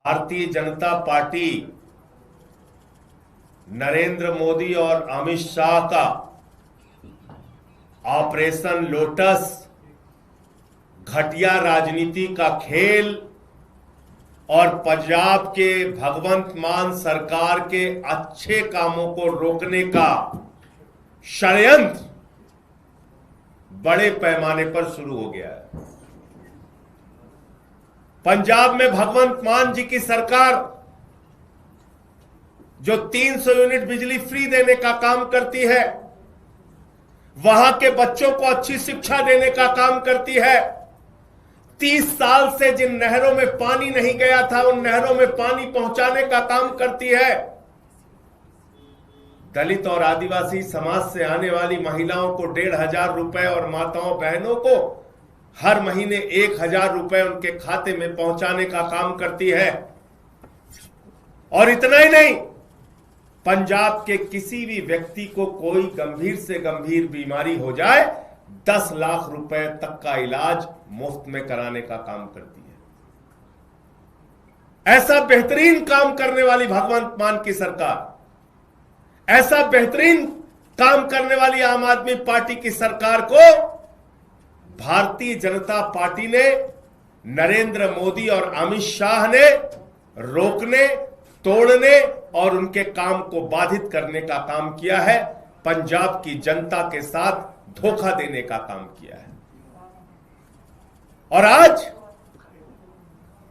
Bharatiya Janata party Narendra Modi और अमित शाह का operation lotus घटिया राजनीति का खेल और पंजाब के भगवंत मान सरकार के अच्छे कामों को रोकने का षड्यंत्र बड़े पैमाने पर शुरू हो गया है। पंजाब में भगवंत मान जी की सरकार जो 300 यूनिट बिजली फ्री देने का काम करती है, वहां के बच्चों को अच्छी शिक्षा देने का काम करती है, 30 साल से जिन नहरों में पानी नहीं गया था उन नहरों में पानी पहुंचाने का काम करती है, दलित और आदिवासी समाज से आने वाली महिलाओं को 1,500 रुपए और माताओं बहनों को हर महीने 1,000 रुपए उनके खाते में पहुंचाने का काम करती है। और इतना ही नहीं, पंजाब के किसी भी व्यक्ति को कोई गंभीर से गंभीर बीमारी हो जाए 10 लाख रुपए तक का इलाज मुफ्त में कराने का काम करती है। ऐसा बेहतरीन काम करने वाली भगवंत मान की सरकार, ऐसा बेहतरीन काम करने वाली आम आदमी पार्टी की सरकार को भारतीय जनता पार्टी ने, नरेंद्र मोदी और अमित शाह ने रोकने, तोड़ने और उनके काम को बाधित करने का काम किया है। पंजाब की जनता के साथ धोखा देने का काम किया है। और आज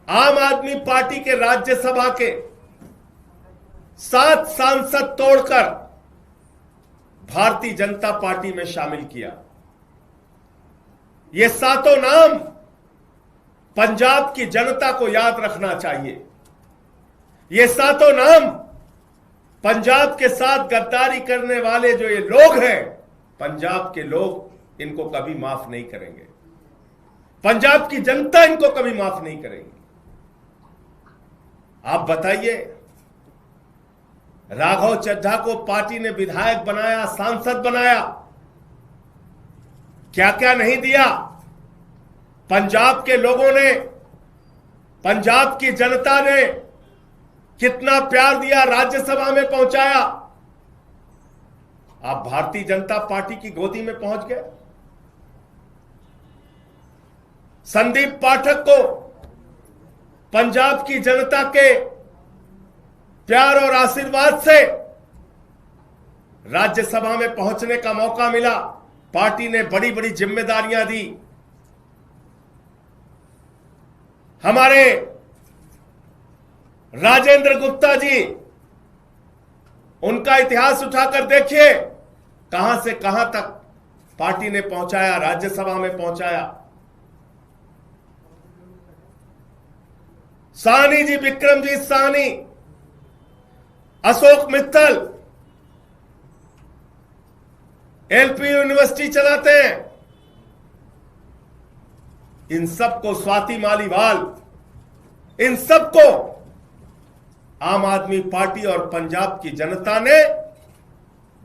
आम आदमी पार्टी के राज्यसभा के 7 सांसद तोड़कर भारतीय जनता पार्टी में शामिल किया। ये 7 नाम पंजाब की जनता को याद रखना चाहिए। ये 7 नाम पंजाब के साथ गद्दारी करने वाले जो ये लोग हैं, पंजाब के लोग इनको कभी माफ नहीं करेंगे। पंजाब की जनता इनको कभी माफ नहीं करेगी। आप बताइए, राघव चड्ढा को पार्टी ने विधायक बनाया, सांसद बनाया, क्या क्या नहीं दिया। पंजाब के लोगों ने, पंजाब की जनता ने कितना प्यार दिया, राज्यसभा में पहुंचाया। आप भारतीय जनता पार्टी की गोदी में पहुंच गए। संदीप पाठक को पंजाब की जनता के प्यार और आशीर्वाद से राज्यसभा में पहुंचने का मौका मिला। पार्टी ने बड़ी बड़ी जिम्मेदारियां दी। हमारे राजेंद्र गुप्ता जी, उनका इतिहास उठाकर देखिए, कहां से कहां तक पार्टी ने पहुंचाया, राज्यसभा में पहुंचाया। साहनी जी, विक्रमजीत साहनी, अशोक मित्तल एलपी यूनिवर्सिटी चलाते हैं। इन सबको, स्वाति मालीवाल, इन सबको आम आदमी पार्टी और पंजाब की जनता ने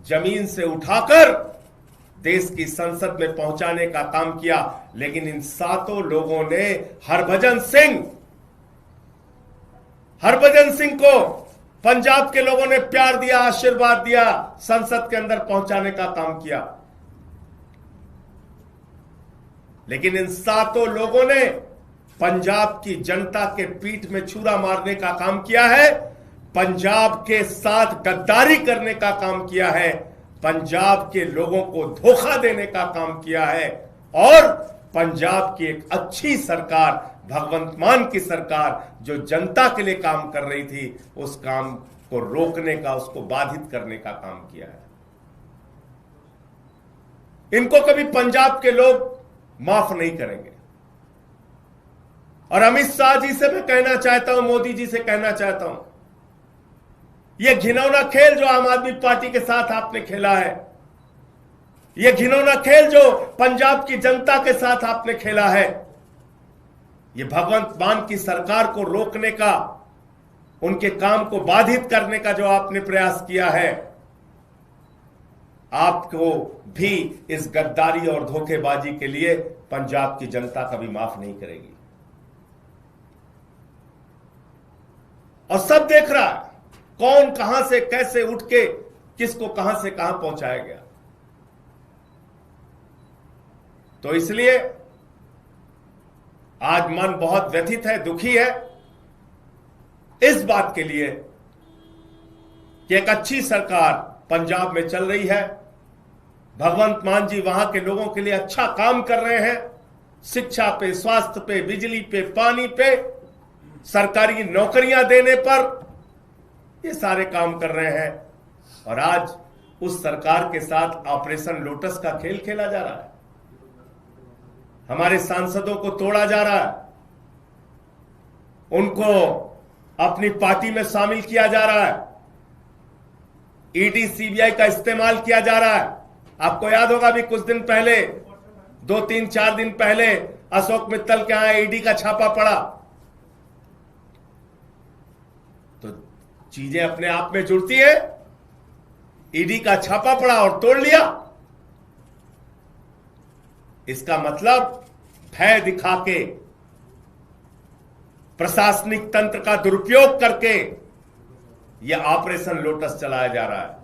जमीन से उठाकर देश की संसद में पहुंचाने का काम किया। लेकिन इन 7 लोगों ने हरभजन सिंह को पंजाब के लोगों ने प्यार दिया, आशीर्वाद दिया, संसद के अंदर पहुंचाने का काम किया। लेकिन इन 7 लोगों ने पंजाब की जनता के पीठ में छुरा मारने का काम किया है, पंजाब के साथ गद्दारी करने का काम किया है, पंजाब के लोगों को धोखा देने का काम किया है। और पंजाब की एक अच्छी सरकार, भगवंत मान की सरकार, जो जनता के लिए काम कर रही थी, उस काम को रोकने का, उसको बाधित करने का काम किया है। इनको कभी पंजाब के लोग माफ नहीं करेंगे। और अमित शाह जी से मैं कहना चाहता हूं, मोदी जी से कहना चाहता हूं, यह घिनौना खेल जो आम आदमी पार्टी के साथ आपने खेला है, यह घिनौना खेल जो पंजाब की जनता के साथ आपने खेला है, यह भगवंत मान की सरकार को रोकने का, उनके काम को बाधित करने का जो आपने प्रयास किया है, आपको भी इस गद्दारी और धोखेबाजी के लिए पंजाब की जनता कभी माफ नहीं करेगी। और सब देख रहा है कौन कहां से कैसे उठ के किसको कहां से कहां पहुंचाया गया। तो इसलिए आज मन बहुत व्यथित है, दुखी है इस बात के लिए कि एक अच्छी सरकार पंजाब में चल रही है। भगवंत मान जी वहां के लोगों के लिए अच्छा काम कर रहे हैं, शिक्षा पे, स्वास्थ्य पे, बिजली पे, पानी पे, सरकारी नौकरियां देने पर, ये सारे काम कर रहे हैं। और आज उस सरकार के साथ ऑपरेशन लोटस का खेल खेला जा रहा है। हमारे सांसदों को तोड़ा जा रहा है, उनको अपनी पार्टी में शामिल किया जा रहा है, ईडी सीबीआई का इस्तेमाल किया जा रहा है। आपको याद होगा भी कुछ दिन पहले, 2-3-4 दिन पहले अशोक मित्तल के यहां ईडी का छापा पड़ा। तो चीजें अपने आप में जुड़ती है। ईडी का छापा पड़ा और तोड़ लिया। इसका मतलब भय दिखा के, प्रशासनिक तंत्र का दुरुपयोग करके यह ऑपरेशन लोटस चलाया जा रहा है।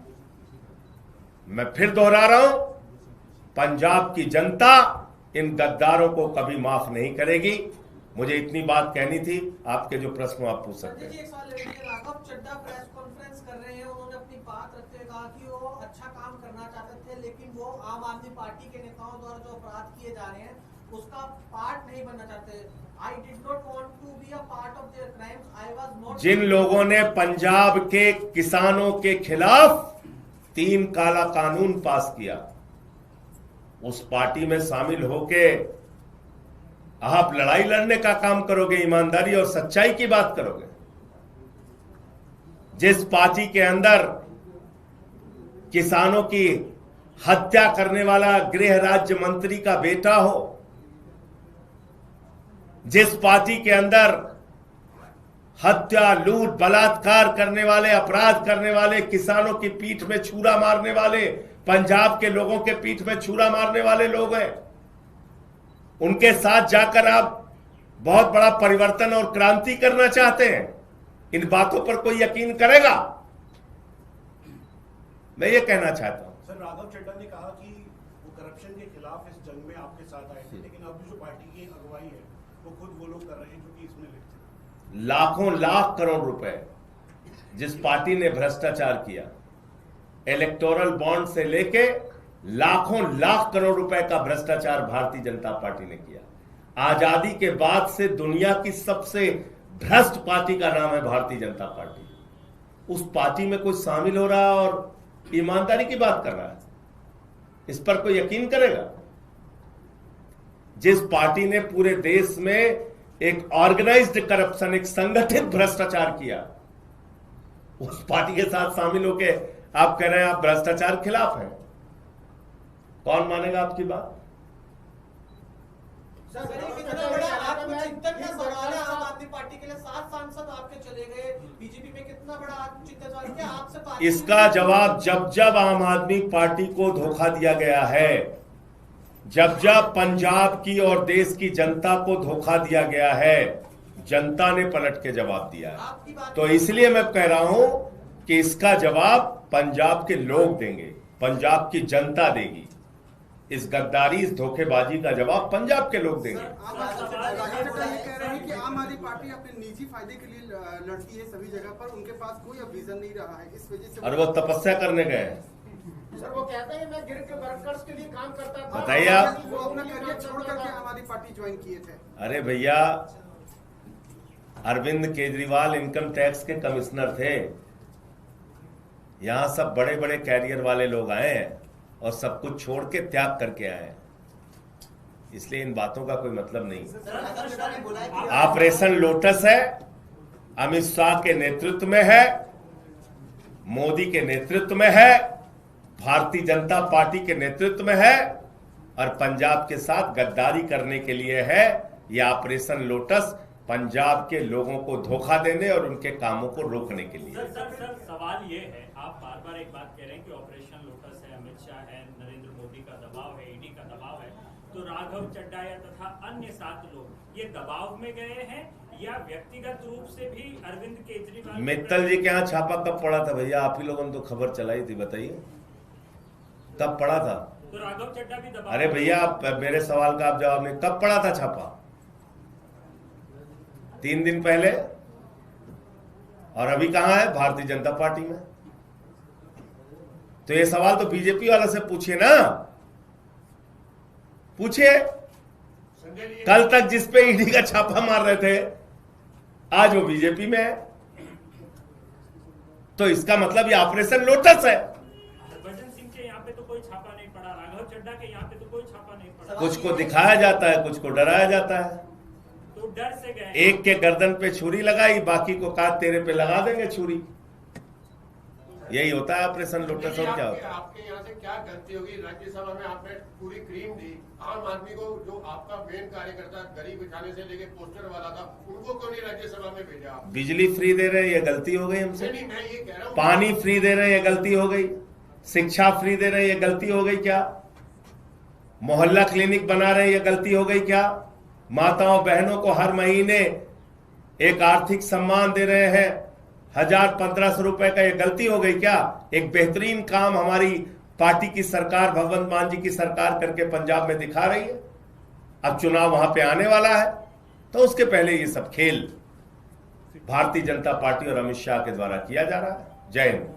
मैं फिर दोहरा रहा हूं, पंजाब की जनता इन गद्दारों को कभी माफ नहीं करेगी। मुझे इतनी बात कहनी थी। आपके जो प्रश्न आप पूछ सकते हैं। राघव चड्ढा प्रेस कॉन्फ्रेंस कर रहे हैं, उन्होंने अपनी बात रखते हुए कहा कि वो अच्छा काम करना चाहते थे, लेकिन वो आम आदमी पार्टी के नेताओं द्वारा जो अपराध किए जा रहे हैं उसका पार्ट नहीं बनना चाहते। I did not want to be a part of their crimes. I was not. जिन लोगों ने पंजाब के किसानों के खिलाफ 3 काला कानून पास किया, उस पार्टी में शामिल होके आप लड़ाई लड़ने का काम करोगे, ईमानदारी और सच्चाई की बात करोगे। जिस पार्टी के अंदर किसानों की हत्या करने वाला गृह राज्य मंत्री का बेटा हो, जिस पार्टी के अंदर हत्या, लूट, बलात्कार करने वाले, अपराध करने वाले, किसानों की पीठ में छुरा मारने वाले, पंजाब के लोगों के पीठ में छुरा मारने वाले लोग हैं, उनके साथ जाकर आप बहुत बड़ा परिवर्तन और क्रांति करना चाहते हैं। इन बातों पर कोई यकीन करेगा? मैं ये कहना चाहता हूं। सर, राघव चड्ढा ने कहा कि वो करप्शन के खिलाफ इस जंग में आपके साथ आए थे, लेकिन अभी जो पार्टी की अगुवाई है वो खुद वो लोग कर रहे हैं जो कि इसमें लिखते हैं। लाखों लाख करोड़ रुपए जिस पार्टी ने भ्रष्टाचार किया, इलेक्टोरल बॉन्ड से लेके लाखों लाख करोड़ रुपए का भ्रष्टाचार भारतीय जनता पार्टी ने किया। आजादी के बाद से दुनिया की सबसे भ्रष्ट पार्टी का नाम है भारतीय जनता पार्टी। उस पार्टी में कोई शामिल हो रहा और ईमानदारी की बात कर रहा है, इस पर कोई यकीन करेगा? जिस पार्टी ने पूरे देश में एक ऑर्गेनाइज्ड करप्शन, एक संगठित भ्रष्टाचार किया, उस पार्टी के साथ शामिल होके आप कह रहे हैं आप भ्रष्टाचार खिलाफ हैं। कौन मानेगा आपकी बात? कितना बड़ा आत्मचिंतन का सवाल है। आम आदमी पार्टी के लिए 7 सांसद आपके चले गए, बीजेपी में कितना बड़ा आत्मचिंतन सवाल है आपसे। इसका जवाब जब जब आम आदमी पार्टी को धोखा दिया गया है, जब जब पंजाब की और देश की जनता को धोखा दिया गया है, जनता ने पलट के जवाब दिया है। तो इसलिए मैं कह रहा हूं कि इसका जवाब पंजाब के लोग देंगे, पंजाब की जनता देगी। इस गद्दारी, इस धोखेबाजी का जवाब पंजाब के लोग देंगे। कह रहे हैं कि आम आदमी पार्टी अपने निजी फायदे के लिए लड़ती है सभी जगह पर, उनके पास कोई अब विजन नहीं रहा है, इस वजह से। और वो तपस्या करने गए हैं। सर, वो कहते हैं मैं गिर के वर्कर्स के लिए काम करता था। बताइए आप। वो अपना करियर छोड़ करके आम आदमी पार्टी ज्वाइन किए थे। अरे भैया, अरविंद केजरीवाल इनकम टैक्स के कमिश्नर थे। यहां सब बड़े बड़े कैरियर वाले लोग आए हैं और सब कुछ छोड़ के त्याग करके आए हैं। इसलिए इन बातों का कोई मतलब नहीं। ऑपरेशन लोटस है, अमित शाह के नेतृत्व में है, मोदी के नेतृत्व में है, भारतीय जनता पार्टी के नेतृत्व में है, और पंजाब के साथ गद्दारी करने के लिए है। यह ऑपरेशन लोटस पंजाब के लोगों को धोखा देने और उनके कामों को रोकने के लिए। सर, सवाल ये है, आप बार बार एक बात कह रहे हैं कि ऑपरेशन लोटस है, अमित शाह है, नरेंद्र मोदी का दबाव है, ईडी का दबाव है, तो राघव चड्डा या तथा अन्य 7 लोग ये दबाव में गए हैं या व्यक्तिगत रूप से भी अरविंद केजरीवाल? मित्तल जी के यहाँ छापा कब पड़ा था भैया? आप ही लोगों ने तो खबर चलाई थी, बताइए कब पड़ा था? तो राघव चड्डा भी दबाव? अरे भैया आप मेरे सवाल का आप जवाब नहीं, कब पड़ा था छापा? 3 दिन पहले। और अभी कहां है? भारतीय जनता पार्टी में। तो ये सवाल तो बीजेपी वालों से पूछिए ना, पूछिए। कल तक जिस पे ईडी का छापा मार रहे थे आज वो बीजेपी में है, तो इसका मतलब ये ऑपरेशन लोटस है। हरभजन सिंह के यहाँ पे तो कोई छापा नहीं पड़ा, राघव चड्डा के यहाँ पे तो कोई छापा नहीं पड़ा। कुछ को दिखाया जाता है, कुछ को डराया जाता है। तो डर से गए। एक के गर्दन पे छुरी लगाई, बाकी को कहा तेरे पे लगा देंगे छुरी। यही होता है ऑपरेशन लोटस। और क्या होता है? आपके यहाँ से क्या गलती होगी? राज्यसभा में आपने पूरी क्रीम दी, आम आदमी को जो आपका मेन कार्यकर्ता गरीब बिठाने से लेके पोस्टर वाला था, उनको क्यों नहीं राज्यसभा में भेजा आप? बिजली फ्री दे रहे हैं, ये गलती हो गई हमसे। नहीं, मैं ये कह रहा हूँ। पानी फ्री दे रहे हैं, ये गलती हो गई। शिक्षा फ्री दे रहे हैं, ये गलती हो गई क्या? मोहल्ला क्लिनिक बना रहे हैं, ये गलती हो गई क्या? माताओं बहनों को हर महीने एक आर्थिक सम्मान दे रहे हैं 1000-1500 रुपए का, ये गलती हो गई क्या? एक बेहतरीन काम हमारी पार्टी की सरकार, भगवंत मान जी की सरकार करके पंजाब में दिखा रही है। अब चुनाव वहां पे आने वाला है, तो उसके पहले ये सब खेल भारतीय जनता पार्टी और अमित शाह के द्वारा किया जा रहा है। जय हिंद।